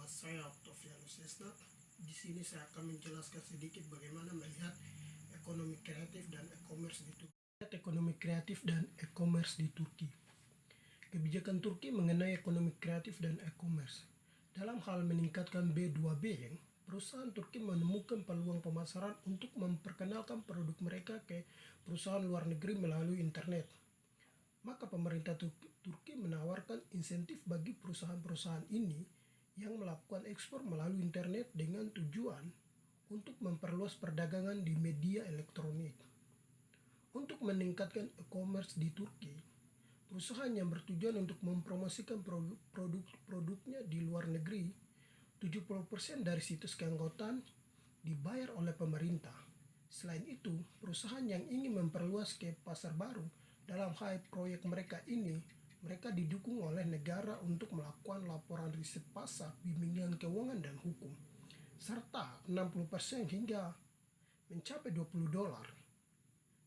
Nama saya Octavianus Esnat. Di sini saya akan menjelaskan sedikit bagaimana melihat ekonomi kreatif dan e-commerce di Turki. Ekonomi kreatif dan e-commerce di Turki. Kebijakan Turki mengenai ekonomi kreatif dan e-commerce. Dalam hal meningkatkan B2B, perusahaan Turki menemukan peluang pemasaran untuk memperkenalkan produk mereka ke perusahaan luar negeri melalui internet. Maka pemerintah Turki menawarkan insentif bagi perusahaan-perusahaan ini yang melakukan ekspor melalui internet dengan tujuan untuk memperluas perdagangan di media elektronik. Untuk meningkatkan e-commerce di Turki, perusahaan yang bertujuan untuk mempromosikan produk-produknya di luar negeri, 70% dari situs keanggotaan dibayar oleh pemerintah. Selain itu, perusahaan yang ingin memperluas ke pasar baru dalam hal proyek mereka didukung oleh negara untuk melakukan laporan riset pasar, bimbingan keuangan dan hukum, serta 60% hingga mencapai $20.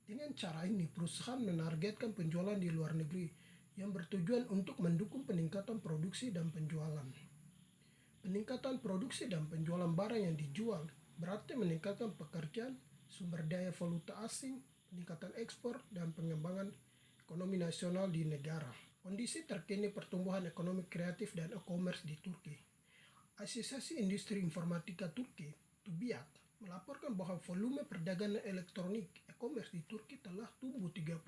Dengan cara ini, perusahaan menargetkan penjualan di luar negeri yang bertujuan untuk mendukung peningkatan produksi dan penjualan. Peningkatan produksi dan penjualan barang yang dijual berarti meningkatkan pekerjaan, sumber daya valuta asing, peningkatan ekspor, dan pengembangan ekonomi nasional di negara. Kondisi terkini pertumbuhan ekonomi kreatif dan e-commerce di Turki. Asosiasi Industri Informatika Turki, TÜBİTAK, melaporkan bahwa volume perdagangan elektronik e-commerce di Turki telah tumbuh 39%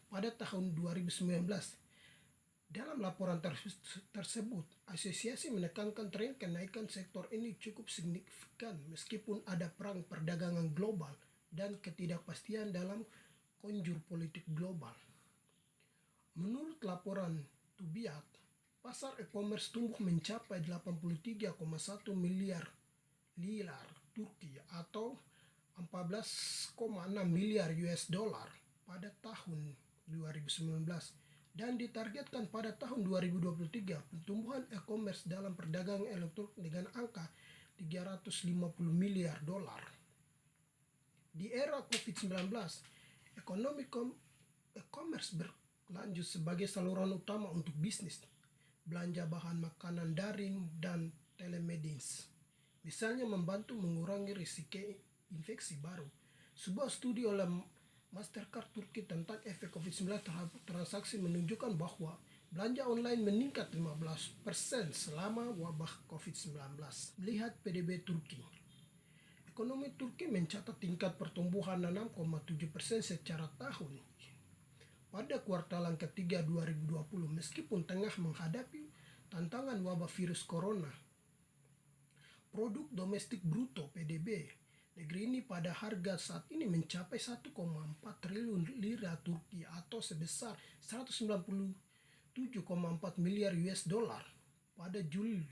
pada tahun 2019. Dalam laporan tersebut, asosiasi menekankan tren kenaikan sektor ini cukup signifikan meskipun ada perang perdagangan global dan ketidakpastian dalam konjur politik global. Menurut laporan TÜBİTAK, pasar e-commerce tumbuh mencapai 83,1 miliar lira Turki atau 14,6 miliar US dollar pada tahun 2019 dan ditargetkan pada tahun 2023 pertumbuhan e-commerce dalam perdagangan elektronik dengan angka 350 miliar dolar. Di era COVID-19, ekonomi e-commerce berlanjut sebagai saluran utama untuk bisnis, belanja bahan makanan daring, dan telemedicine. Misalnya membantu mengurangi risiko infeksi baru. Sebuah studi oleh Mastercard Turki tentang efek COVID-19 terhadap transaksi menunjukkan bahwa belanja online meningkat 15% selama wabah COVID-19. Melihat PDB Turki, ekonomi Turki mencatat tingkat pertumbuhan 6,7% secara tahun pada kuartalan ketiga 2020 meskipun tengah menghadapi tantangan wabah virus corona. Produk domestik bruto (PDB) negeri ini pada harga saat ini mencapai 1,4 triliun lira Turki atau sebesar 197,4 miliar US dollar pada Juli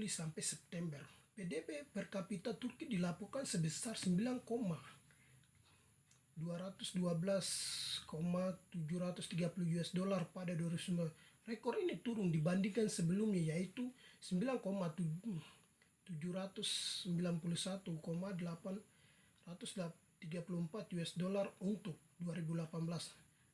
sampai September. PDB per kapita Turki dilaporkan sebesar 9,212,730 US dollar pada 2019. Rekor ini turun dibandingkan sebelumnya yaitu 9,791,834 US dollar untuk 2018.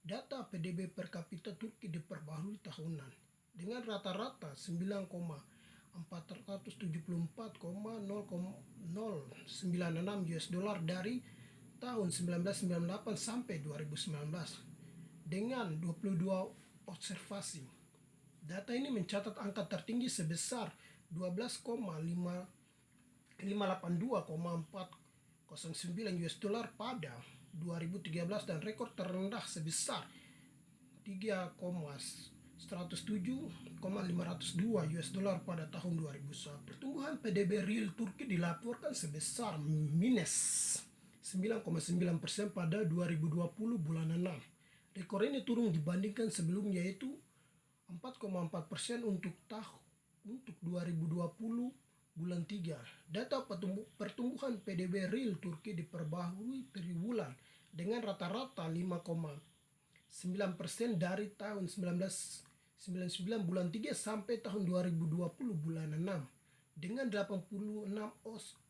Data PDB per kapita Turki diperbarui tahunan dengan rata-rata 9,474,0096 US dollar dari tahun 1998 sampai 2019 dengan 22 observasi. Data ini mencatat angka tertinggi sebesar 12,582,409 US dollar pada 2013 dan rekor terendah sebesar 3,107,502 US dollar pada tahun 2001. Pertumbuhan PDB real Turki dilaporkan sebesar minus 9,9% pada 2020 bulan 6. Rekor ini turun dibandingkan sebelumnya yaitu 4,4% untuk 2020 bulan 3. Data pertumbuhan PDB real Turki diperbarui triwulan dengan rata-rata 5,9% dari tahun 1999 bulan 3 sampai tahun 2020 bulan 6 dengan 86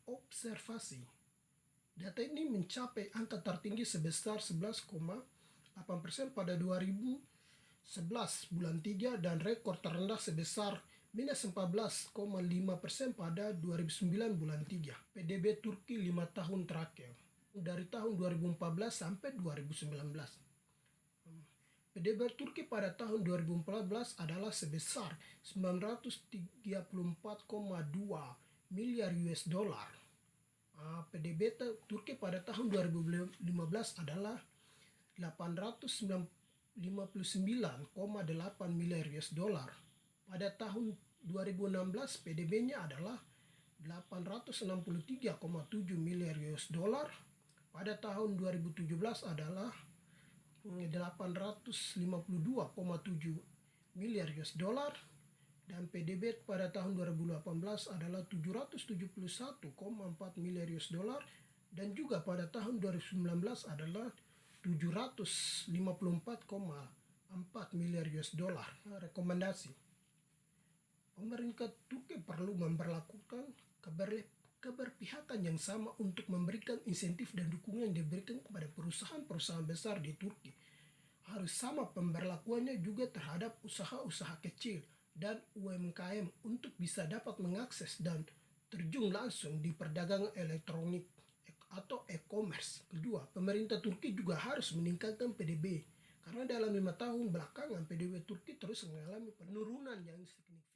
observasi. Data ini mencapai angka tertinggi sebesar 11,8% pada 2011 bulan 3 dan rekor terendah sebesar minus 14,5% pada 2009 bulan 3. PDB Turki 5 tahun terakhir, dari tahun 2014 sampai 2019. PDB Turki pada tahun 2014 adalah sebesar 934,2 miliar US dollar. PDB Turki pada tahun 2015 adalah 859,8 miliar US dollar. Pada tahun 2016 PDB-nya adalah 863,7 miliar US dollar. Pada tahun 2017 adalah 852,7 miliar US dollar. Dan PDB pada tahun 2018 adalah 771,4 miliar US dollar, dan juga pada tahun 2019 adalah 754,4 miliar US dollar. Rekomendasi: pemerintah Turki perlu memperlakukan keberpihakan yang sama untuk memberikan insentif dan dukungan yang diberikan kepada perusahaan-perusahaan besar di Turki. Harus sama pemberlakuannya juga terhadap usaha-usaha kecil dan UMKM untuk bisa dapat mengakses dan terjun langsung di perdagangan elektronik atau e-commerce. Kedua, pemerintah Turki juga harus meningkatkan PDB, karena dalam 5 tahun belakangan PDB Turki terus mengalami penurunan yang signifikan.